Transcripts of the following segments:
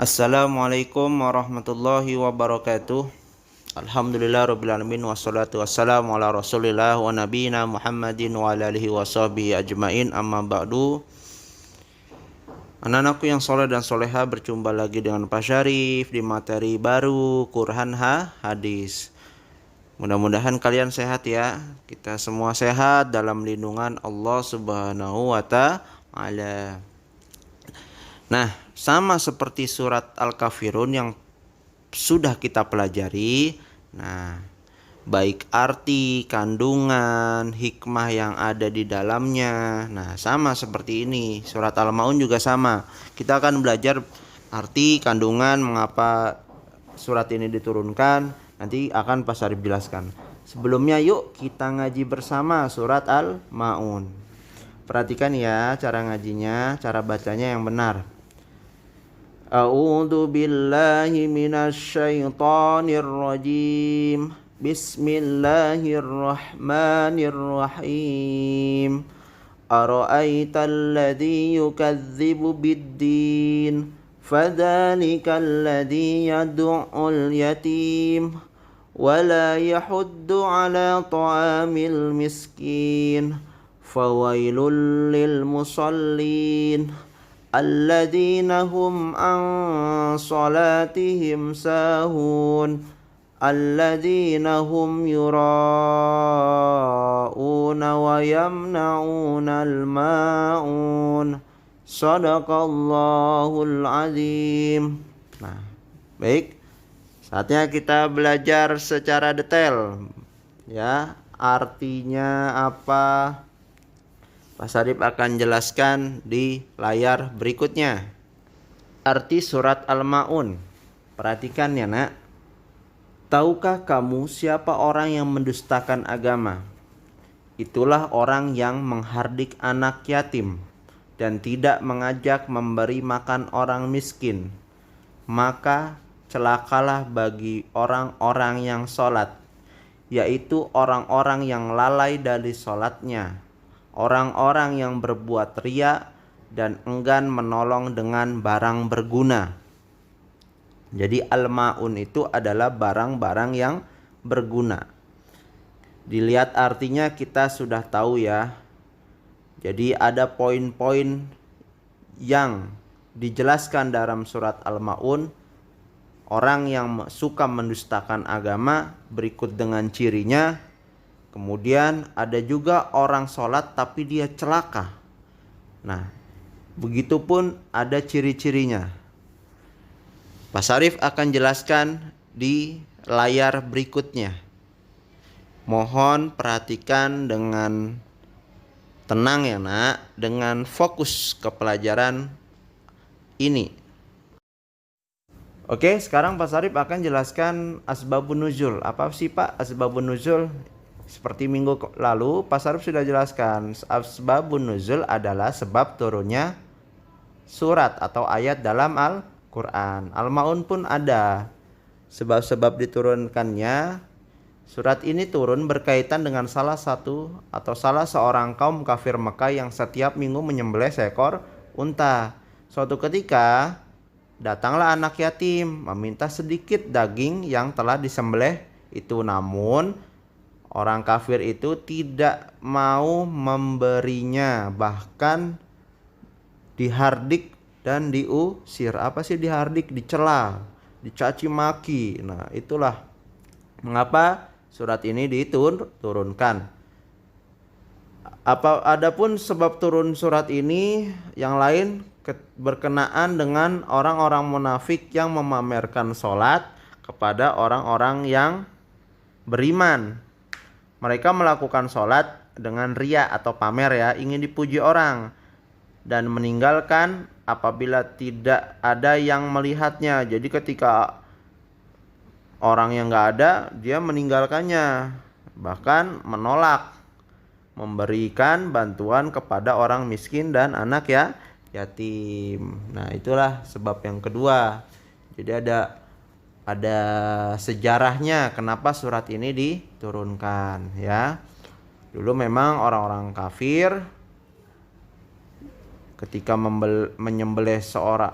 Assalamualaikum warahmatullahi wabarakatuh. Alhamdulillah rabbil alamin wassalatu wassalamu ala Rasulillah wa nabiyina Muhammadin wa ala alihi washabihi ajmain, amma ba'du. Anak-anakku yang soleh dan soleha, berjumpa lagi dengan Pak Syarif di materi baru Quran Hadis. Mudah-mudahan kalian sehat ya. Kita semua sehat dalam lindungan Allah Subhanahu wa ta'ala. Nah, sama seperti surat Al-Kafirun yang sudah kita pelajari. Nah, baik arti, kandungan, hikmah yang ada di dalamnya. Nah, sama seperti ini. Surat Al-Maun juga sama. Kita akan belajar arti, kandungan, mengapa surat ini diturunkan. Nanti akan Pak Syarif jelaskan. Sebelumnya yuk kita ngaji bersama surat Al-Maun. Perhatikan ya cara ngajinya, cara bacanya yang benar. A'udzu billahi minasy syaithanir rajim. Bismillahirrahmanirrahim. Ara'aital ladzi yukadzibu biddin, fadzalikal ladzi yad'ul yatim wa la yahuddu 'ala ta'amil miskin, fawailul lil musallin alladzina hum an salatihim sahun alladzina hum yura'una wa yamna'una al-ma'un. Shadaqallahul azim. Nah, baik. Saatnya kita belajar secara detail ya, artinya apa. Pak Syarif akan jelaskan di layar berikutnya. Arti surat Al-Maun. Perhatikan ya nak. Tahukah kamu siapa orang yang mendustakan agama? Itulah orang yang menghardik anak yatim dan tidak mengajak memberi makan orang miskin. Maka celakalah bagi orang-orang yang sholat, yaitu orang-orang yang lalai dari sholatnya, orang-orang yang berbuat riya dan enggan menolong dengan barang berguna. Jadi al-ma'un itu adalah barang-barang yang berguna. Dilihat artinya kita sudah tahu ya. Jadi ada poin-poin yang dijelaskan dalam surat Al-Ma'un. Orang yang suka mendustakan agama berikut dengan cirinya. Kemudian ada juga orang sholat tapi dia celaka. Nah, begitupun ada ciri-cirinya. Pak Syarif akan jelaskan di layar berikutnya. Mohon perhatikan dengan tenang ya nak, dengan fokus ke pelajaran ini. Oke, sekarang Pak Syarif akan jelaskan asbabun nuzul. Apa sih Pak asbabun nuzul? Seperti minggu lalu Pak Syarif sudah jelaskan, asbabun nuzul adalah sebab turunnya surat atau ayat dalam Al-Quran. Al-Ma'un pun ada sebab-sebab diturunkannya. Surat ini turun berkaitan dengan salah satu atau salah seorang kaum kafir Mekah yang setiap minggu menyembelih seekor unta. Suatu ketika datanglah anak yatim meminta sedikit daging yang telah disembelih itu, namun orang kafir itu tidak mau memberinya, bahkan dihardik dan diusir. Apa sih dihardik? Dicela, dicaci maki. Nah, itulah mengapa surat ini diturunkan. Adapun sebab turun surat ini yang lain berkenaan dengan orang-orang munafik yang memamerkan sholat kepada orang-orang yang beriman. Mereka melakukan sholat dengan riya atau pamer ya, ingin dipuji orang, dan meninggalkan apabila tidak ada yang melihatnya. Jadi ketika orang yang gak ada, dia meninggalkannya, bahkan menolak memberikan bantuan kepada orang miskin dan anak ya yatim. Nah, itulah sebab yang kedua. Jadi ada sejarahnya kenapa surat ini diturunkan ya. Dulu memang orang-orang kafir ketika menyembelih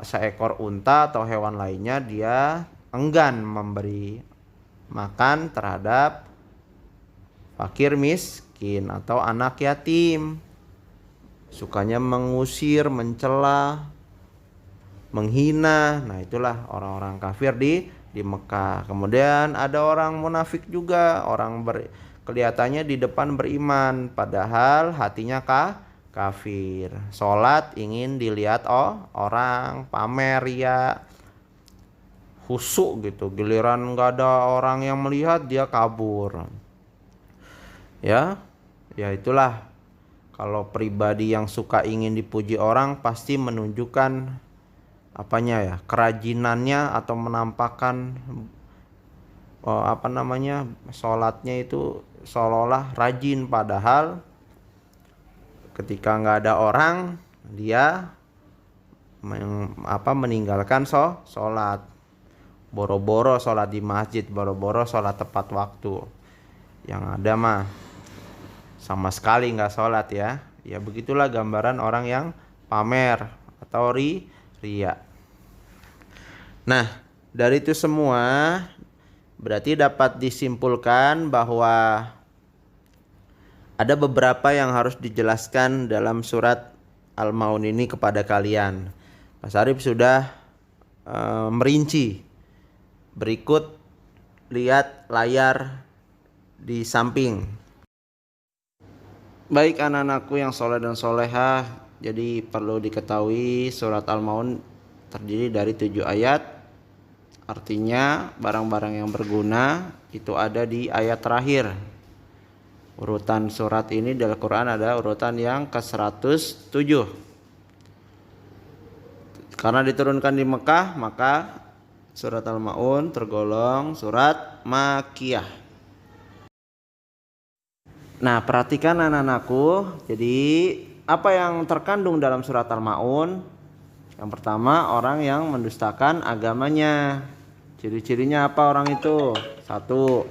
seekor unta atau hewan lainnya, dia enggan memberi makan terhadap fakir miskin atau anak yatim. Sukanya mengusir, mencela, menghina. Nah, itulah orang-orang kafir di Mekah. Kemudian ada orang munafik juga, kelihatannya di depan beriman padahal hatinya kafir. Salat ingin dilihat orang, pamer ya, khusyuk gitu. Giliran nggak ada orang yang melihat dia kabur. Ya itulah. Kalau pribadi yang suka ingin dipuji orang pasti menunjukkan kerajinannya atau menampakkan sholatnya itu seolah-olah rajin, padahal ketika nggak ada orang dia meninggalkan sholat, boro-boro sholat di masjid, boro-boro sholat tepat waktu. Yang ada mah sama sekali nggak sholat ya. Ya begitulah gambaran orang yang pamer atau ria. Nah, dari itu semua berarti dapat disimpulkan bahwa ada beberapa yang harus dijelaskan dalam surat Al-Maun ini kepada kalian. Mas Arif sudah merinci. Berikut lihat layar di samping. Baik anak-anakku yang soleh dan solehah, jadi perlu diketahui surat Al-Maun terdiri dari 7 ayat. Artinya barang-barang yang berguna itu ada di ayat terakhir. Urutan surat ini dalam Quran ada urutan yang ke-107. Karena diturunkan di Mekah, maka surat Al-Maun tergolong surat Makkiyah. Nah, perhatikan anak-anakku. Jadi apa yang terkandung dalam surat Al-Maun? Yang pertama, orang yang mendustakan agamanya. Ciri-cirinya apa orang itu? 1.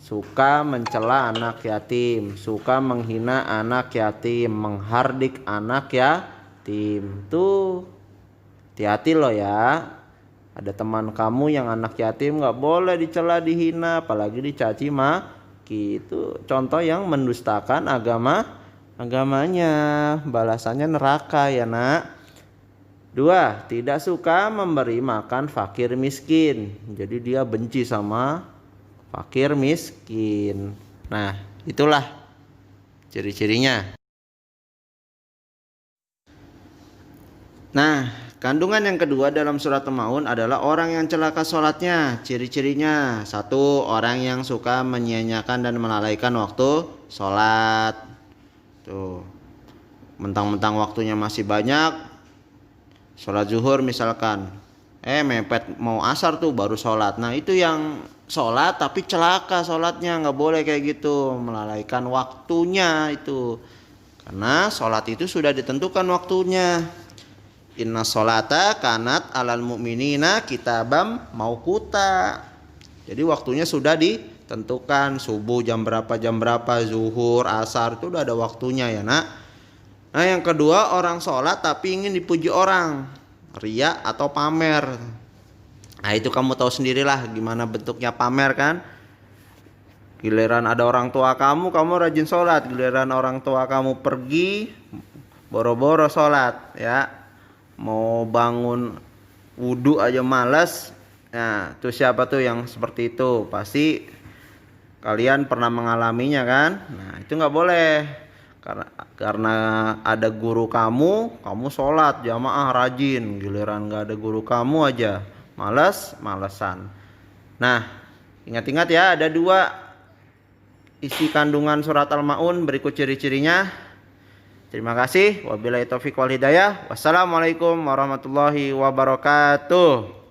Suka mencela anak yatim, suka menghina anak yatim, menghardik anak yatim. Tuh, hati-hati loh ya. Ada teman kamu yang anak yatim gak boleh dicela, dihina, apalagi dicaci itu contoh yang mendustakan agamanya. Balasannya neraka ya nak. 2. Tidak suka memberi makan fakir miskin. Jadi dia benci sama fakir miskin. Nah, itulah ciri-cirinya. Nah, kandungan yang kedua dalam surat Al-Maun adalah orang yang celaka sholatnya. Ciri-cirinya: 1. Orang yang suka menyia-nyiakan dan melalaikan waktu sholat. Tuh, mentang-mentang waktunya masih banyak, sholat zuhur misalkan, mepet mau asar tuh baru sholat. Nah, itu yang sholat tapi celaka sholatnya. Nggak boleh kayak gitu, melalaikan waktunya itu. Karena sholat itu sudah ditentukan waktunya. Inna sholata kanat alal mu'minina kitabam mauquta. Jadi waktunya sudah ditentukan. Subuh jam berapa, zuhur, asar itu udah ada waktunya ya nak. Nah, yang kedua, orang sholat tapi ingin dipuji orang, ria atau pamer. Nah, itu kamu tahu sendirilah gimana bentuknya pamer kan. Giliran ada orang tua kamu rajin sholat. Giliran orang tua kamu pergi, boro-boro sholat ya. Mau bangun wudhu aja malas. Nah, itu siapa tuh yang seperti itu? Pasti kalian pernah mengalaminya kan. Nah, itu nggak boleh. Karena ada guru kamu sholat jamaah rajin. Giliran nggak ada guru kamu aja malesan. Nah, ingat-ingat ya, ada 2 isi kandungan surat Al-Maun. Berikut ciri-cirinya. Terima kasih. Wabillahi taufiq wal hidayah. Wassalamualaikum warahmatullahi wabarakatuh.